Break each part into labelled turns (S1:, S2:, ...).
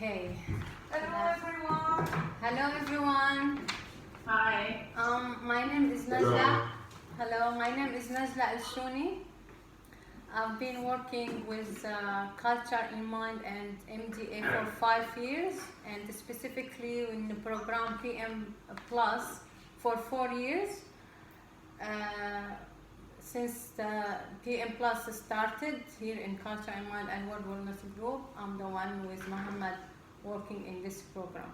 S1: Okay.
S2: Hello everyone.
S1: Hello everyone.
S2: Hi.
S1: My name is Najla. Hello, my name is Najla Al-Shuni. I've been working with Culture in Mind and MDA for 5 years, and specifically in the program PM Plus for 4 years. Since the PM Plus started here in Culture in Mind and World Wellness Group, I'm the one with Muhammad working in this program.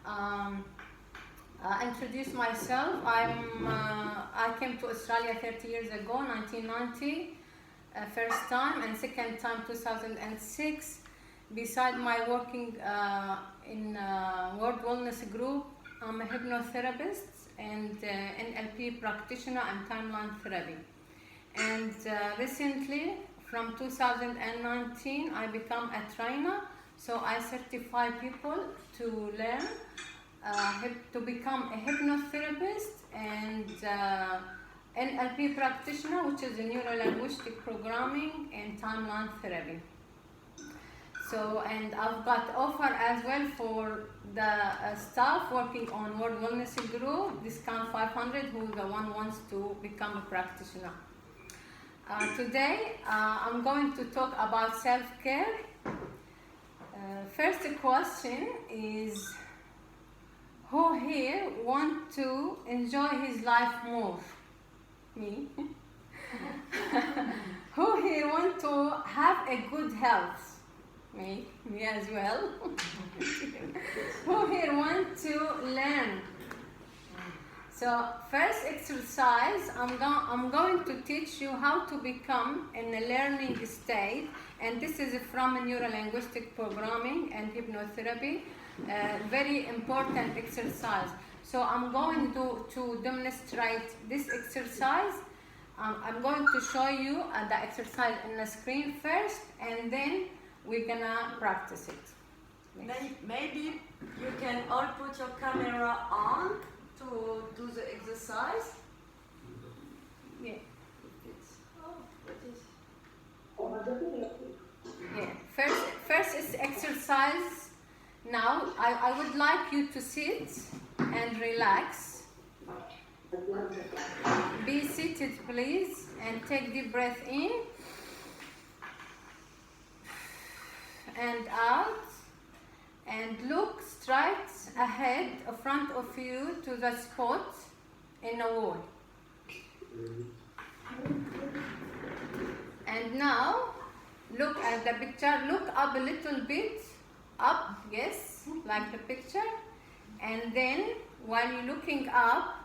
S1: I introduce myself. I came to Australia 30 years ago, 1990, first time, and second time 2006. Beside my working in World Wellness Group, I'm a hypnotherapist and NLP practitioner and timeline therapy. And recently, from 2019, I become a trainer. So I certify people to learn, to become a hypnotherapist and NLP practitioner, which is a neuro-linguistic programming and timeline therapy. So, and I've got offer as well for the staff working on World Wellness Group, discount 500, who the one wants to become a practitioner. Today, I'm going to talk about self-care. First question is, who here want to enjoy his life more? Me. Who here want to have a good health? Me as well. Who here want to learn? So first exercise, I'm going to teach you how to become in a learning state, and this is from a neuro-linguistic programming and hypnotherapy, very important exercise. So I'm going to demonstrate this exercise. I'm going to show you the exercise on the screen first, and then we're gonna practice it.
S2: Maybe you can all put your camera on to do the exercise.
S1: Yeah. Yeah. First is exercise. Now I would like you to sit and relax. Be seated, please, and take deep breath in and out, and look straight ahead in front of you to the spot in the wall. And now look at the picture, look up a little bit, up, yes, like the picture, and then while you're looking up,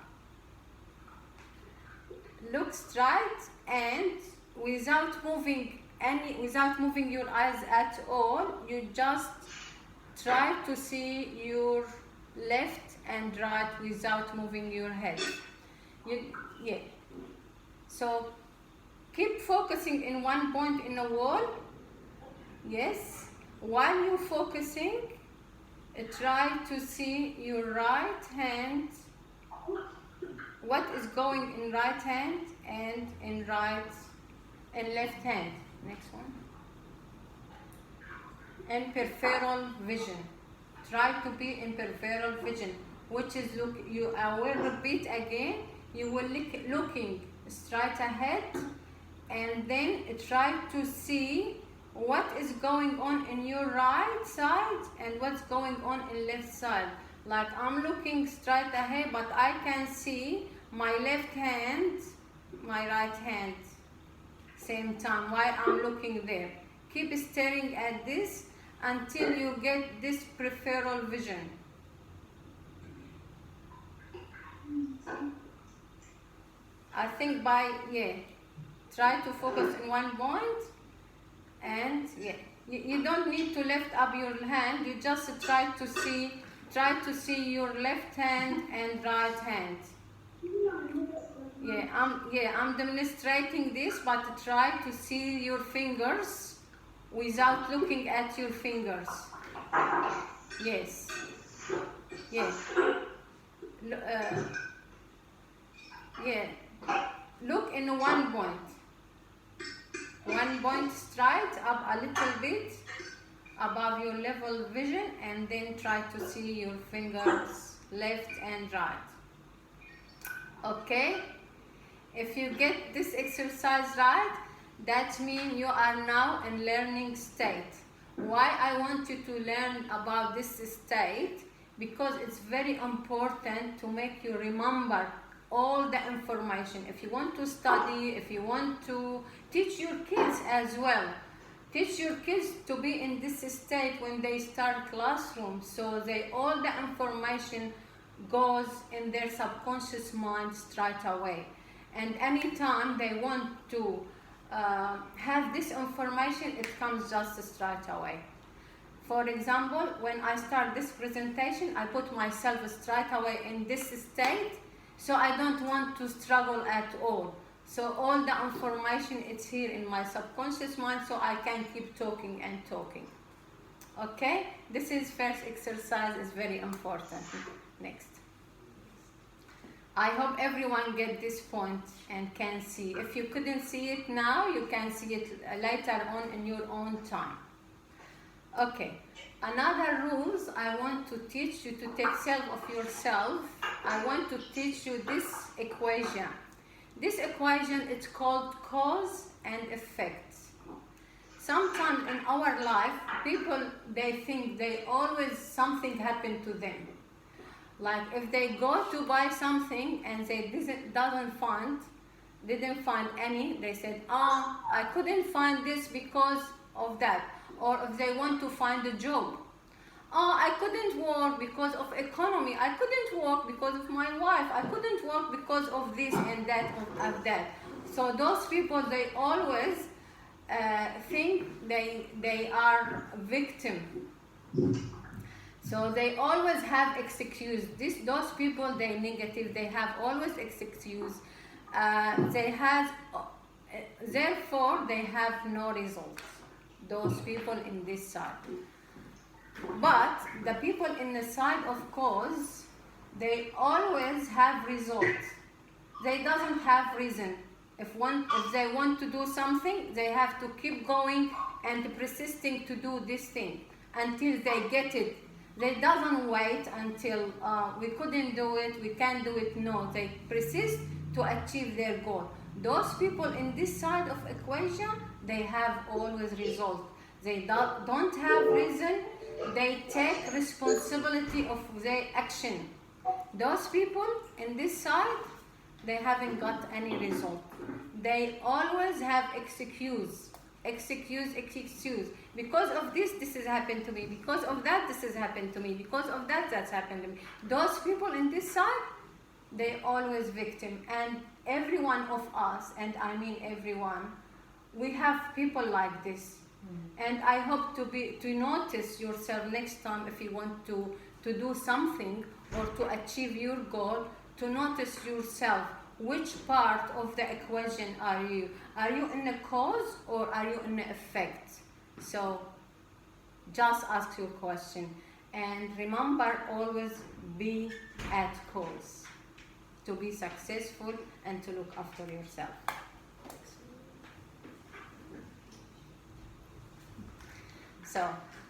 S1: look straight and without moving your eyes at all, you just try to see your left and right without moving your head. Yeah. So keep focusing in one point in the wall. Yes. While you're focusing, try to see your right hand, what is going in right hand and in left hand. Next one. And peripheral vision. Try to be in peripheral vision, which is I will repeat again. You will looking straight ahead, and then try to see what is going on in your right side and what's going on in left side. Like I'm looking straight ahead, but I can see my left hand, my right hand, same time while I'm looking there. Keep staring at this until you get this peripheral vision. I think try to focus in one point, and you don't need to lift up your hand, you just try to see your left hand and right hand. I'm demonstrating this, but try to see your fingers without looking at your fingers. Yes. Look in one point. One point straight up a little bit, above your level vision, and then try to see your fingers left and right. Okay? If you get this exercise right, that means you are now in learning state. Why I want you to learn about this state? Because it's very important to make you remember all the information. If you want to study, if you want to teach your kids as well, teach your kids to be in this state when they start classroom, so they all the information goes in their subconscious mind straight away. And anytime they want to have this information, it comes just straight away. For example, when I start this presentation, I put myself straight away in this state, so I don't want to struggle at all. So all the information is here in my subconscious mind, so I can keep talking and talking. Okay? This is first exercise, is very important. Next. I hope everyone get this point and can see. If you couldn't see it now, you can see it later on in your own time. Okay. Another rules I want to teach you to take self of yourself. I want to teach you this equation. This equation is called cause and effect. Sometimes in our life, people, they think they always something happened to them. Like if they go to buy something and they didn't find any, they said, I couldn't find this because of that. Or if they want to find a job, I couldn't work because of economy, I couldn't work because of my wife, I couldn't work because of this and that of that. So those people, they always think they are victim. So they always have excuse. Those people, they negative, they have always excuse. Therefore they have no results. Those people in this side. But the people in the side of cause, they always have results. They doesn't have reason. If they want to do something, they have to keep going and persisting to do this thing until they get it. They doesn't wait until we couldn't do it, we can't do it. No, they persist to achieve their goal. Those people in this side of equation, they have always results. They don't have reason. They take responsibility of their action. Those people in this side, they haven't got any result. They always have excuse. Because of this has happened to me. Because of that, this has happened to me. Because of that, that's happened to me. Those people in this side, they always victim. And every one of us, and I mean everyone, we have people like this. And I hope to notice yourself next time if you want to do something or to achieve your goal, to notice yourself. Which part of the equation are you? Are you in the cause or are you in the effect? So just ask your question. And remember, always be at cause to be successful and to look after yourself. So,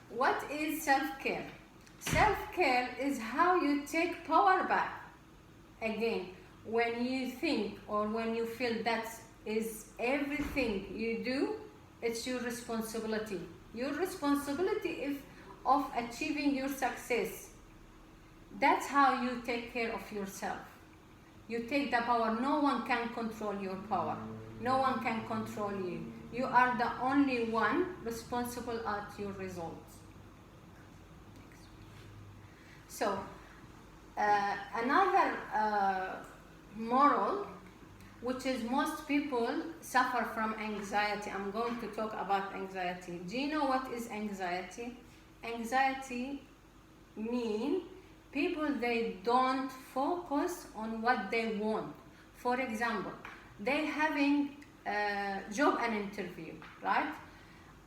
S1: what is self-care? Self-care is how you take power back. Again, when you think or when you feel that is everything you do, it's your responsibility. Your responsibility of achieving your success. That's how you take care of yourself. You take the power. No one can control your power. No one can control you. You are the only one responsible at your results. So, another moral, which is most people suffer from anxiety. I'm going to talk about anxiety. Do you know what is anxiety? Anxiety means people, they don't focus on what they want. For example, they having job and interview, right?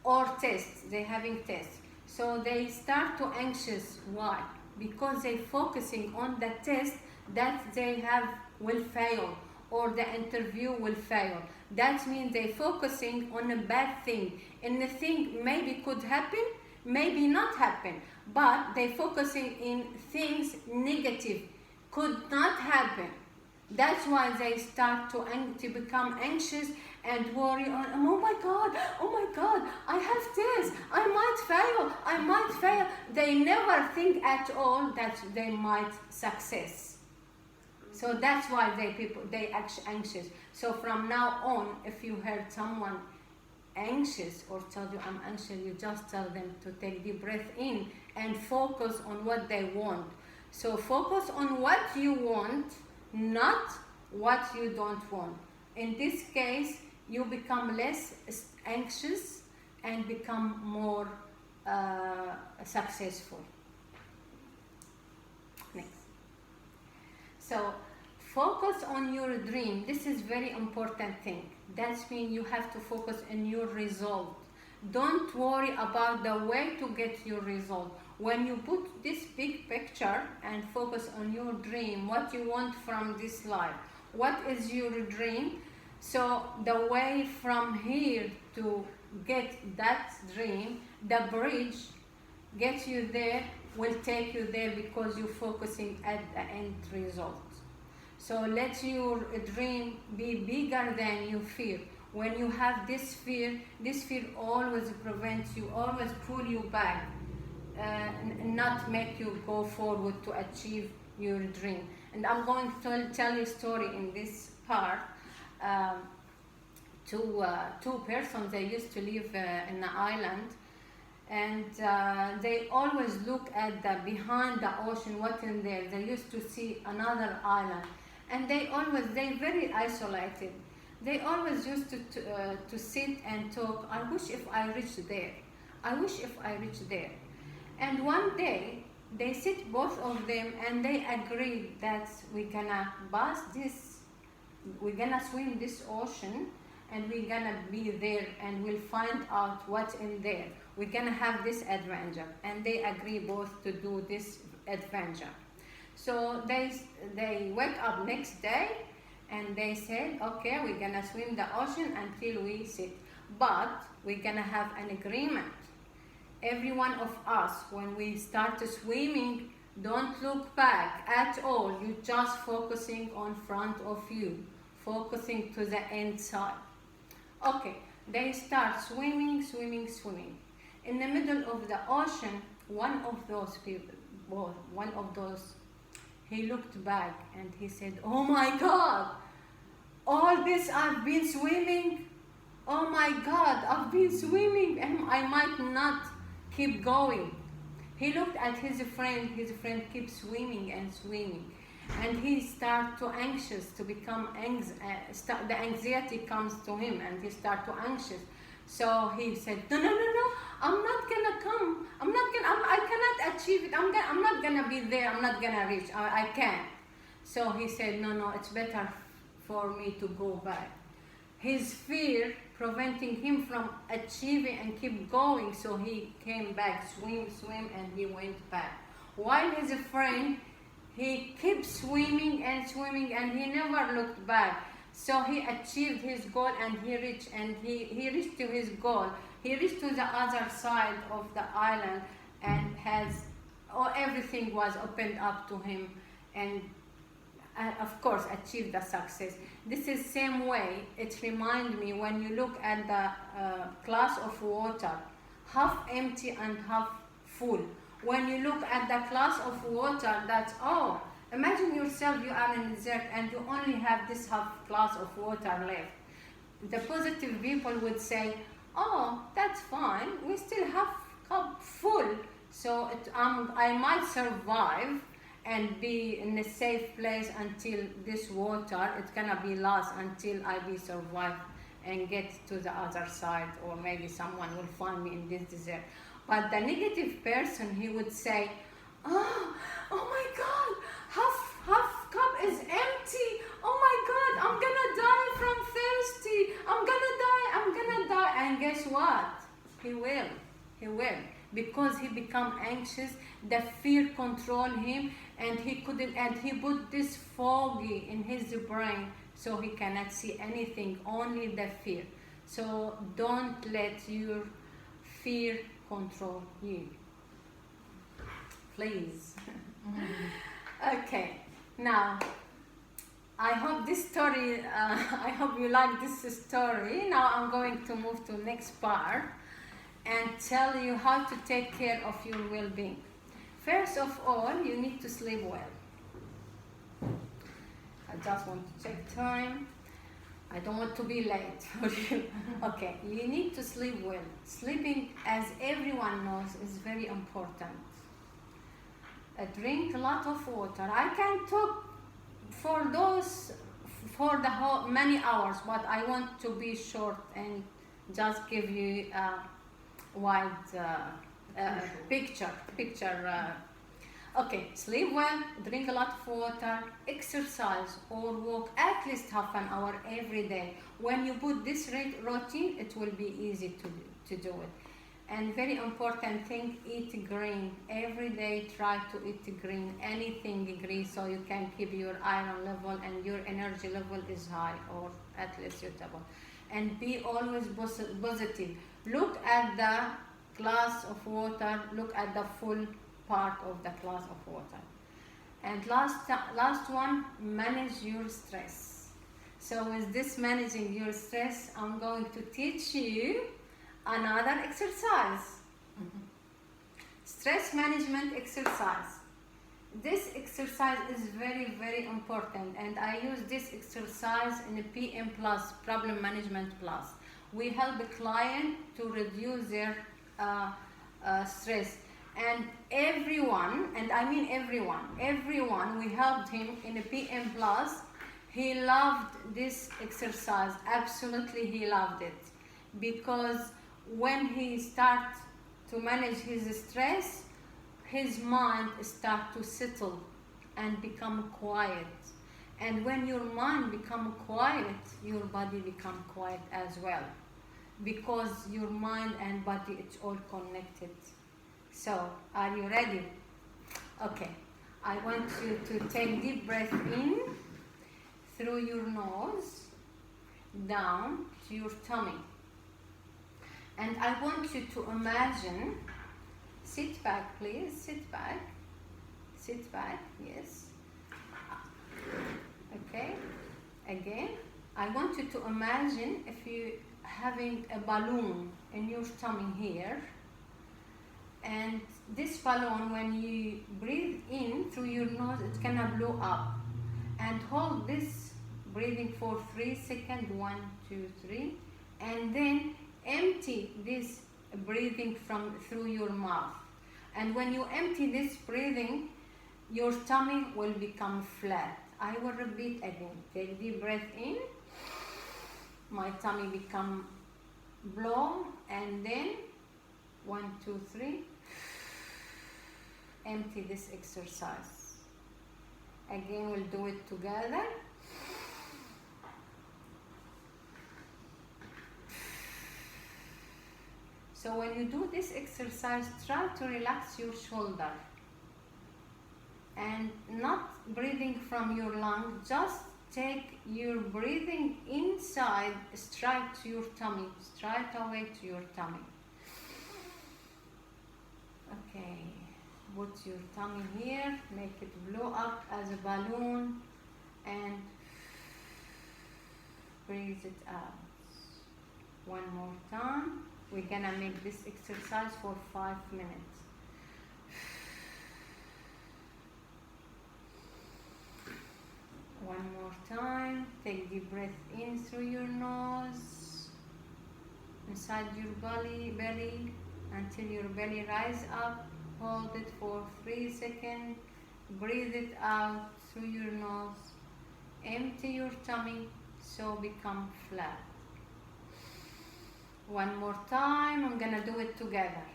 S1: Or tests, they having tests. So they start to anxious. Why? Because they focusing on the test that they have will fail, or the interview will fail. That means they focusing on a bad thing, and the thing maybe could happen, maybe not happen, but they focusing in things negative, could not happen. That's why they start to become anxious and worry on, oh my God, I have this, I might fail. They never think at all that they might success. So that's why they act anxious. So from now on, if you heard someone anxious or tell you I'm anxious, you just tell them to take deep breath in and focus on what they want. So focus on what you want, not what you don't want. In this case, you become less anxious and become more successful. Next. So focus on your dream. This is very important thing. That means you have to focus on your result. Don't worry about the way to get your result. When you put this big picture and focus on your dream, what you want from this life, what is your dream? So the way from here to get that dream, the bridge gets you there, will take you there because you're focusing at the end result. So let your dream be bigger than your fear. When you have this fear always prevents you, always pull you back, not make you go forward to achieve your dream. And I'm going to tell you a story in this part. Two persons, they used to live in an island, and they always look at the behind the ocean, what's in there. They used to see another island, and they very isolated. They always used to sit and talk. I wish if I reached there. I wish if I reached there. And one day they sit both of them and they agreed that we're gonna swim this ocean, and we're gonna be there and we'll find out what's in there. We're gonna have this adventure, and they agree both to do this adventure. So they wake up next day and they said, okay, we're gonna swim the ocean until we sit, but we're gonna have an agreement. Every one of us, when we start swimming, don't look back at all. You're just focusing on front of you, focusing to the end side. Okay, they start swimming. In the middle of the ocean, one of those, he looked back and he said, oh my God, all this I've been swimming. Oh my God, I've been swimming and I might not keep going. He looked at his friend keeps swimming, and he started to anxious, to become the anxiety comes to him, and he started to anxious. So he said, no, I'm not gonna come. I cannot achieve it. I'm not gonna be there. I'm not gonna reach. I can't. So he said, no, it's better for me to go back. His fear preventing him from achieving and keep going, so he came back, swim, and he went back. While his friend, he kept swimming, and he never looked back. So he achieved his goal, and he reached to his goal. He reached to the other side of the island, and everything was opened up to him, and of course achieved the success. This is same way. It reminds me when you look at the glass of water, half empty and half full. When you look at the glass of water, imagine yourself, you are in the desert and you only have this half glass of water left. The positive people would say, oh, that's fine, we still have cup full, so I might survive and be in a safe place until this water, it's gonna be lost until I be survive and get to the other side, or maybe someone will find me in this desert. But the negative person, he would say, oh my God, half cup is empty. Oh my God, I'm gonna die from thirsty. I'm gonna die. And guess what? He will. Because he become anxious, the fear control him, and he put this foggy in his brain, so he cannot see anything, only the fear. So don't let your fear control you. Please. Okay, now I hope this story, I hope you like this story. Now I'm going to move to next part and tell you how to take care of your well-being. First of all, you need to sleep well. I just want to check time. I don't want to be late for you. Okay, you need to sleep well. Sleeping, as everyone knows, is very important. Drink a lot of water. I can talk for the whole many hours, but I want to be short and just give you a wide picture. Okay, sleep well, drink a lot of water, exercise or walk at least half an hour every day. When you put this routine, it will be easy to do it. And very important thing, eat green. Every day try to eat green, anything green, so you can keep your iron level and your energy level is high or at least suitable. And be always positive. Look at the glass of water, look at the full part of the glass of water. And last one, manage your stress. So with this managing your stress, I'm going to teach you another exercise. Stress management exercise. This exercise is very, very important, and I use this exercise in a PM Plus, Problem Management Plus. We help the client to reduce their stress. And everyone, and I mean everyone, we helped him in a PM Plus. He loved this exercise. Absolutely, he loved it. Because when he starts to manage his stress, his mind starts to settle and become quiet. And when your mind becomes quiet, your body becomes quiet as well. Because your mind and body, it's all connected. So, are you ready? Okay, I want you to take deep breath in through your nose, down to your tummy. And I want you to imagine, sit back please, sit back, yes. Okay, again, I want you to imagine if you having a balloon in your tummy here. And this balloon, when you breathe in through your nose, it's gonna blow up. And hold this breathing for 3 seconds, 1, 2, 3, and then empty this breathing through your mouth. And when you empty this breathing, your tummy will become flat. I will repeat again. Take deep breath in. My tummy become blow, and then 1, 2, 3. Empty this exercise. Again, we'll do it together. So when you do this exercise, try to relax your shoulder and not breathing from your lung, just take your breathing inside, straight to your tummy, straight away to your tummy. Okay, put your tummy here, make it blow up as a balloon and breathe it out. One more time. We're gonna make this exercise for 5 minutes. One more time. Take deep breath in through your nose, inside your belly, until your belly rise up. Hold it for 3 seconds. Breathe it out through your nose. Empty your tummy, so become flat. One more time, I'm gonna do it together.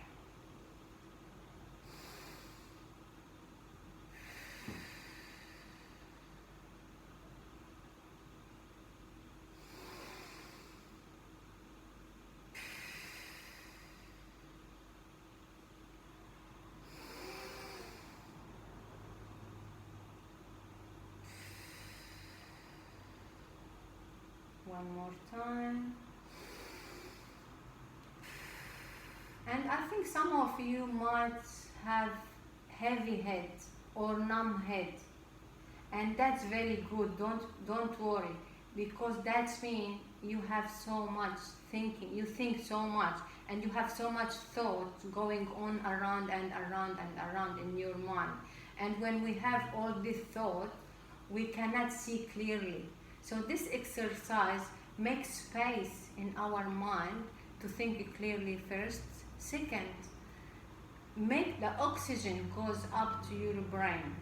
S1: One more time. And I think some of you might have heavy head or numb head, and that's very good. Don't worry, because that's mean you have so much thinking. You think so much, and you have so much thought going on around and around and around in your mind. And when we have all this thought, we cannot see clearly. So this exercise makes space in our mind to think clearly first. Second, make the oxygen goes up to your brain.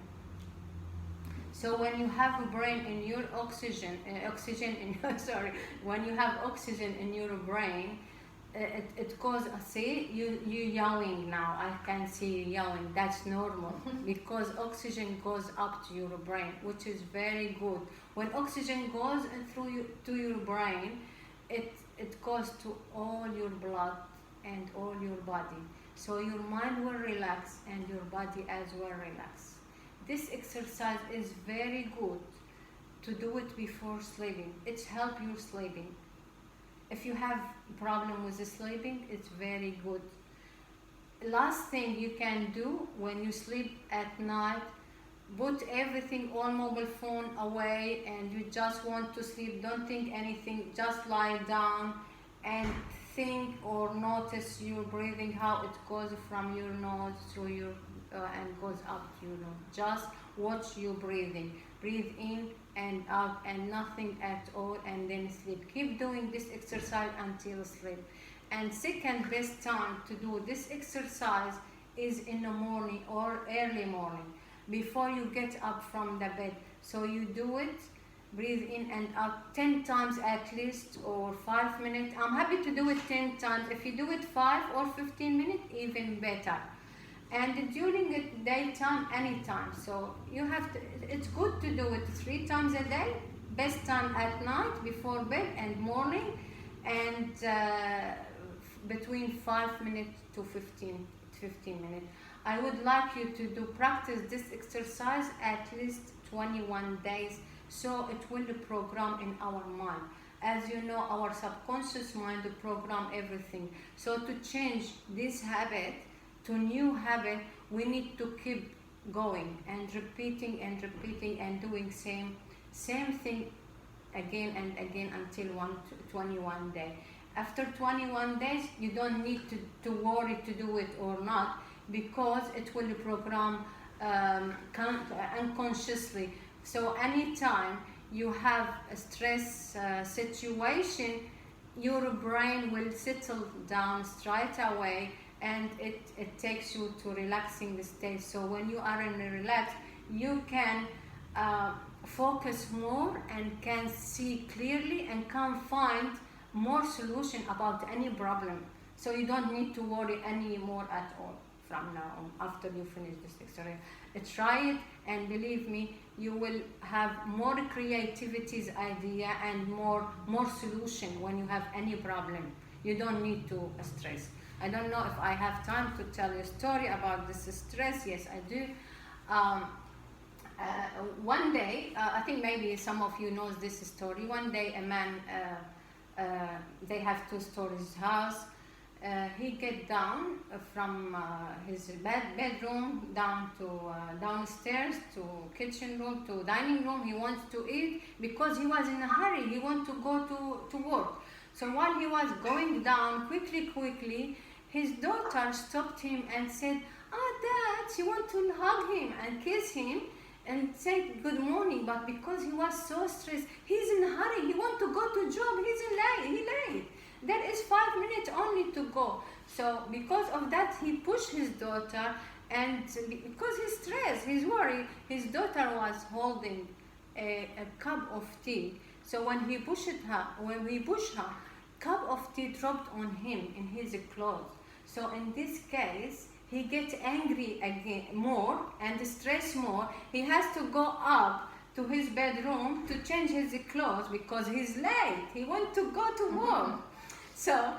S1: So when you have a brain in your when you have oxygen in your brain, it goes, see, you yelling now, I can see you yelling, that's normal, because oxygen goes up to your brain, which is very good. When oxygen goes through to your brain, it goes to all your blood and all your body. So your mind will relax and your body as well relax. This exercise is very good to do it before sleeping. It helps you sleeping. If you have problem with the sleeping, it's very good. Last thing you can do when you sleep at night, put everything, all mobile phone away, and you just want to sleep. Don't think anything, just lie down and think or notice your breathing, how it goes from your nose through your and goes up to your nose. Just watch your breathing. Breathe in and out and nothing at all, and then sleep. Keep doing this exercise until sleep. And second best time to do this exercise is in the morning or early morning, before you get up from the bed. So you do it, breathe in and out 10 times at least, or 5 minutes. I'm happy to do it 10 times. If you do it 5 or 15 minutes, even better. And during the daytime, anytime. So you have to, it's good to do it 3 times a day. Best time at night before bed and morning, and between 5 minutes to 15 minutes. I would like you to practice this exercise at least 21 days, so it will program in our mind. As you know, our subconscious mind will program everything. So to change this habit to new habit, we need to keep going and repeating and doing same thing again and again until 21 days. After 21 days, you don't need to worry to do it or not, because it will program unconsciously. So anytime you have a stress situation, your brain will settle down straight away, and it takes you to relaxing state. So when you are in a relax, you can focus more and can see clearly and can find more solution about any problem. So you don't need to worry anymore at all from now on after you finish this exercise. Try it, and believe me, you will have more creativity idea and more solution when you have any problem. You don't need to stress. I don't know if I have time to tell you a story about this stress. Yes, I do. One day, I think maybe some of you knows this story. One day, a man, they have 2 stories house. He get down from his bedroom down to downstairs to kitchen room to dining room. He wants to eat because he was in a hurry. He want to go to work. So while he was going down quickly, his daughter stopped him and said, Dad, she want to hug him and kiss him and say good morning, but because he was so stressed, he's in a hurry, he want to go to job, he late. There is 5 minutes only to go. So because of that, he pushed his daughter, and because he's stressed, he's worried, his daughter was holding a cup of tea. So when he pushed her, cup of tea dropped on him in his clothes. So in this case, he gets angry again more and stressed more. He has to go up to his bedroom to change his clothes because he's late. He wants to go to work. So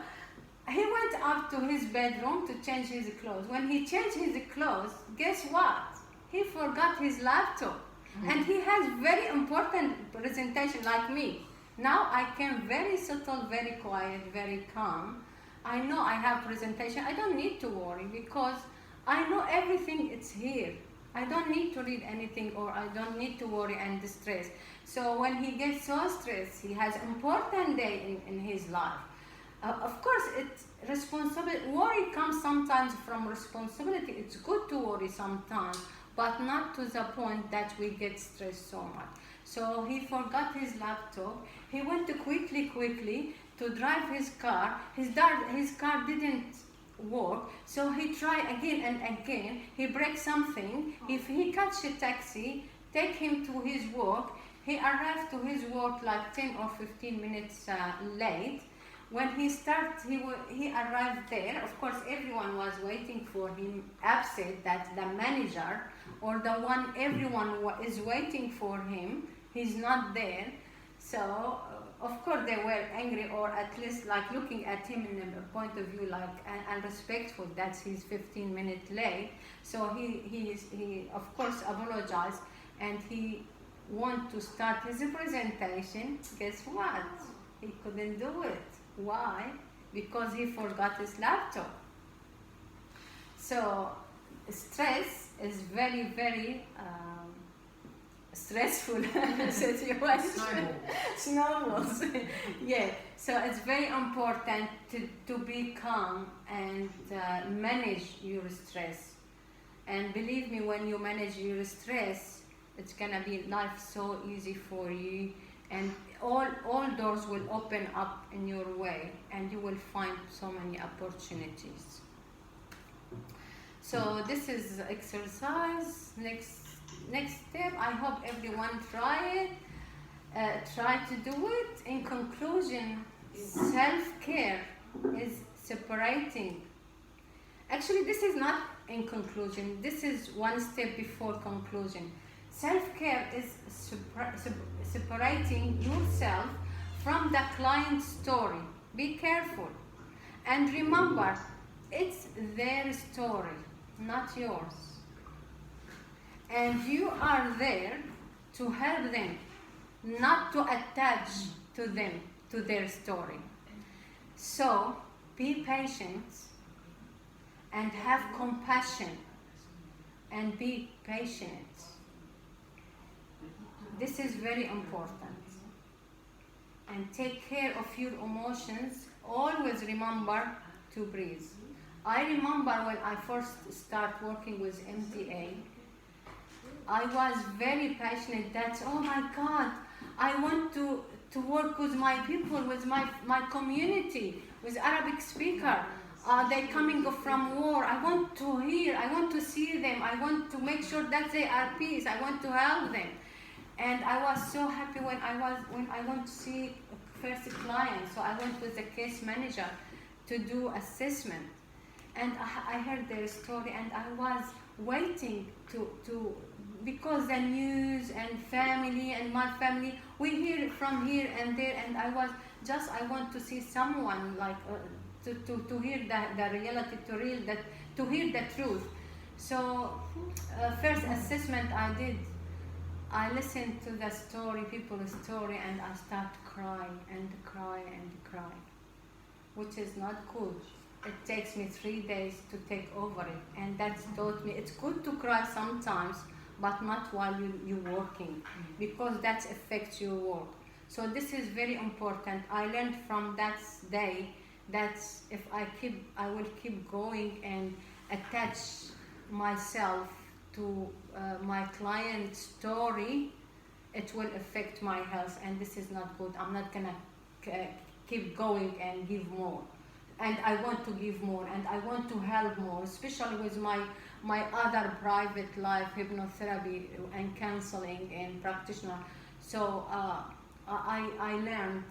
S1: he went up to his bedroom to change his clothes. When he changed his clothes, guess what? He forgot his laptop. And he has very important presentation like me. Now I can very subtle, very quiet, very calm. I know I have presentation. I don't need to worry because I know everything it's here. I don't need to read anything, or I don't need to worry and distress. So when he gets so stressed, he has important day in his life. Of course, it's responsibility. Worry comes sometimes from responsibility. It's good to worry sometimes, but not to the point that we get stressed so much. So he forgot his laptop. He went to quickly to drive his car. His car didn't work, so he tried again and again. He breaks something. If he catch a taxi, take him to his work. He arrived to his work like 10 or 15 minutes late. When he arrived there. Of course, everyone was waiting for him, upset that the manager or the one everyone is waiting for him, he's not there. So of course they were angry, or at least like looking at him in a point of view like unrespectful that he's 15 minutes late. So he of course apologized, and he want to start his presentation. Guess what? He couldn't do it. Why? Because he forgot his laptop. So stress is very stressful situation. Snowballs. Yeah. So it's very important to be calm and manage your stress. And believe me, when you manage your stress, it's gonna be life so easy for you, and all doors will open up in your way, and you will find so many opportunities. So this is exercise. Next step, I hope everyone try it. Try to do it. In conclusion, self-care is separating. Actually, this is not in conclusion. This is one step before conclusion. Self-care is separating yourself from the client's story. Be careful. And remember, it's their story, not yours. And you are there to help them, not to attach to them, to their story. So be patient and have compassion and be patient. This is very important. And take care of your emotions. Always remember to breathe. I remember when I first started working with MTA, I was very passionate that, oh my God, I want to work with my people, with my community, with Arabic speaker. They're coming from war. I want to hear, I want to see them. I want to make sure that they are peace. I want to help them. And I was so happy when I went to see first client. So I went with the case manager to do assessment. And I heard their story, and I was waiting to because the news and family and my family, we hear from here and there, and I want to see someone like to hear the reality, to hear the truth. So first assessment I did, I listened to the story, people's story, and I start crying and cry and cry, which is not good. It takes me 3 days to take over it, and that's taught me it's good to cry sometimes, but not while you're working, because that affects your work. So this is very important. I learned from that day that if I will keep going and attach myself to my client's story, it will affect my health, and this is not good. I'm not gonna keep going and give more. And I want to give more, and I want to help more, especially with my other private life, hypnotherapy and counseling and practitioner. So I learned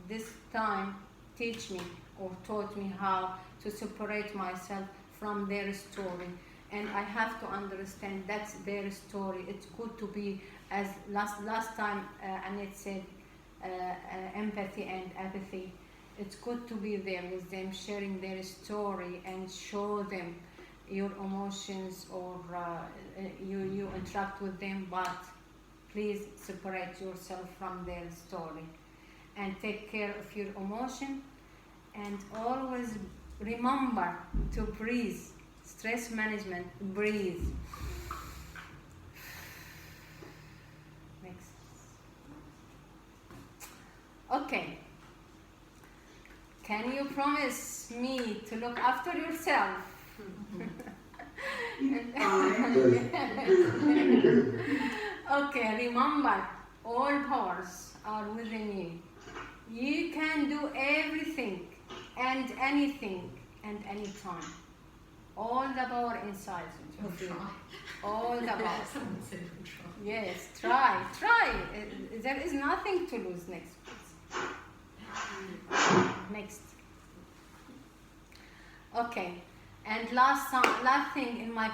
S1: this time, teach me or taught me how to separate myself from their story. And I have to understand that's their story. It's good to be, as last time Annette said, empathy and apathy. It's good to be there with them, sharing their story, and show them your emotions, or you interact with them, but please separate yourself from their story and take care of your emotion. and always remember to breathe. Stress management, breathe. Next. Okay. Can you promise me to look after yourself? Okay, remember, all powers are within you. You can do everything and anything and anytime. All the power inside you. All the power. Yes, try. There is nothing to lose. Next, please. Next. Okay, and last thing in my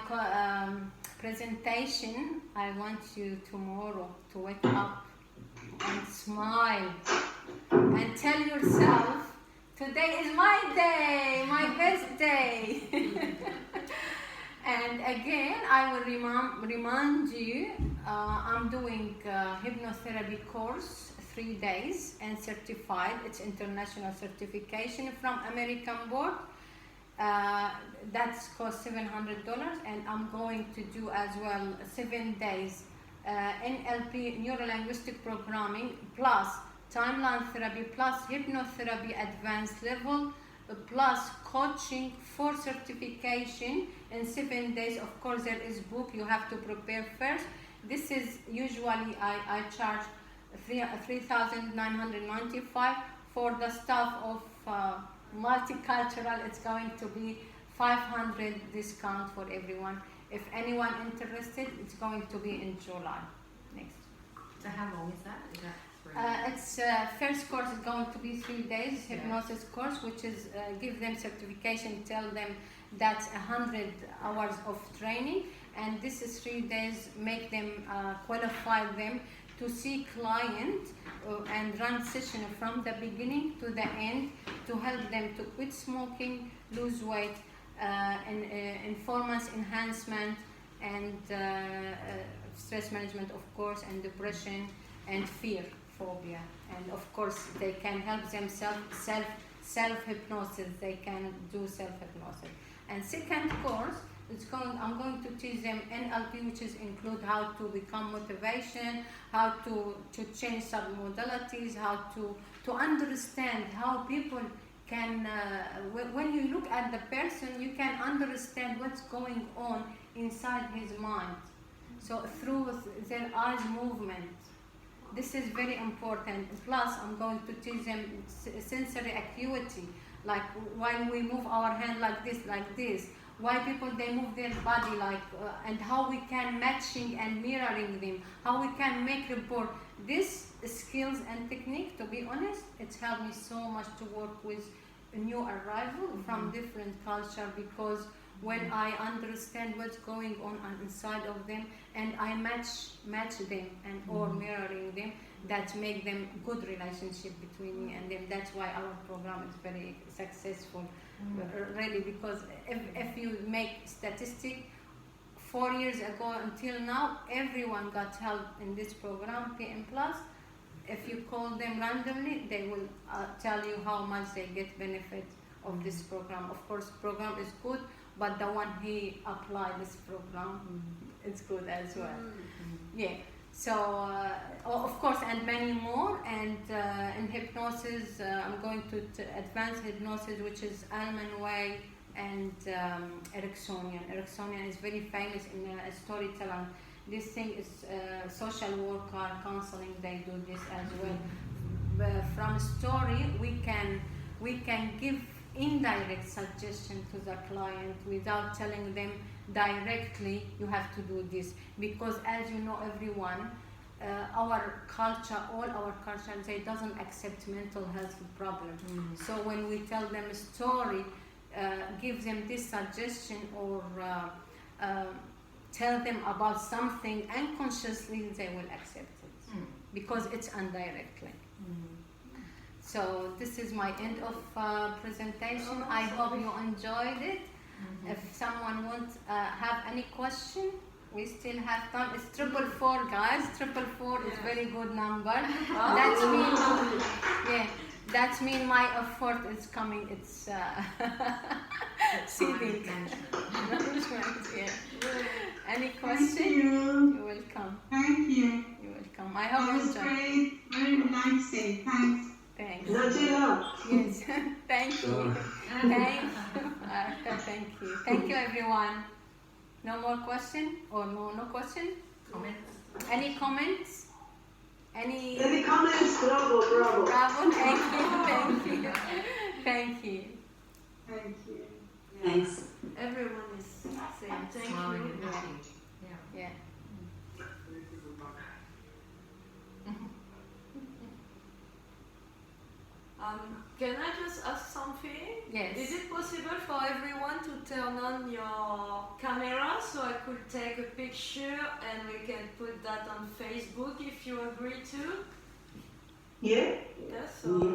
S1: presentation, I want you tomorrow to wake up and smile and tell yourself, today is my day, my best day. And again, I will remind you, I'm doing a hypnotherapy course, 3 days, and certified. It's international certification from American board. That's cost $700, and I'm going to do as well 7 days NLP, neuro-linguistic programming, plus timeline therapy, plus hypnotherapy advanced level, plus coaching for certification in 7 days. Of course, there is book you have to prepare first. This is usually I charge $3,995. For the staff of multicultural, it's going to be 500 discount for everyone. If anyone interested, it's going to be in July. Next.
S3: So how long is that? Is that
S1: It's first course is going to be 3 days hypnosis course, which is give them certification, tell them that's 100 hours of training, and this is 3 days, make them qualify them to see client and run session from the beginning to the end to help them to quit smoking, lose weight, and performance enhancement, and stress management, of course, and depression and fear. Phobia, and of course they can help themselves self-hypnosis. They can do self-hypnosis. And second course, I'm going to teach them NLP, which is include how to become motivation, how to change submodalities, how to understand how people can, when you look at the person, you can understand what's going on inside his mind. So through their eyes movement. This is very important. Plus, I'm going to teach them sensory acuity, like when we move our hand like this, why people they move their body like, and how we can matching and mirroring them, how we can make rapport. This skills and technique, to be honest, it's helped me so much to work with a new arrival from different culture, because when I understand what's going on inside of them and I match them and or mirroring them, that make them good relationship between me and them. That's why our program is very successful, really, because if you make statistic, 4 years ago until now, everyone got help in this program, PM Plus. If you call them randomly, they will tell you how much they get benefit of this program. Of course, program is good, but the one he applied this program, it's good as well. Yeah. So of course, and many more. And in hypnosis, I'm going to advanced hypnosis, which is Alman Way and Ericksonian. Ericksonian is very famous in storytelling. This thing is social worker, counseling. They do this as well. But from story, we can give indirect suggestion to the client without telling them directly you have to do this, because as you know, everyone, our culture, all our culture, they doesn't accept mental health problem. So when we tell them a story, give them this suggestion, or tell them about something unconsciously, they will accept it because it's indirectly. So this is my end of presentation. I hope you enjoyed it. If someone wants have any question, we still have time. It's 444, guys. 444 is very good number. That means, yeah, that means my effort is coming. It's seeding. Yeah. Any question? You're welcome.
S4: Thank you.
S1: You're welcome. I hope
S4: That
S1: you
S4: was
S1: enjoy.
S4: great. Very relaxing. Thanks.
S1: Thanks.
S5: Najla.
S1: Yes. Thank you. Thank you. Thank you, everyone. No more question or no question?
S3: Comments?
S1: Any comments? Any
S5: comments? Bravo.
S1: bravo? Thank you. Thank you. Thank you.
S4: Thank you.
S5: Thanks.
S2: Everyone is saying thank
S3: Smiling
S2: you.
S3: and happy. Yeah.
S1: Yeah.
S2: Can I just ask something?
S1: Yes.
S2: Is it possible for everyone to turn on your camera so I could take a picture and we can put that on Facebook if you agree to?
S5: Yeah.
S2: Yes. Or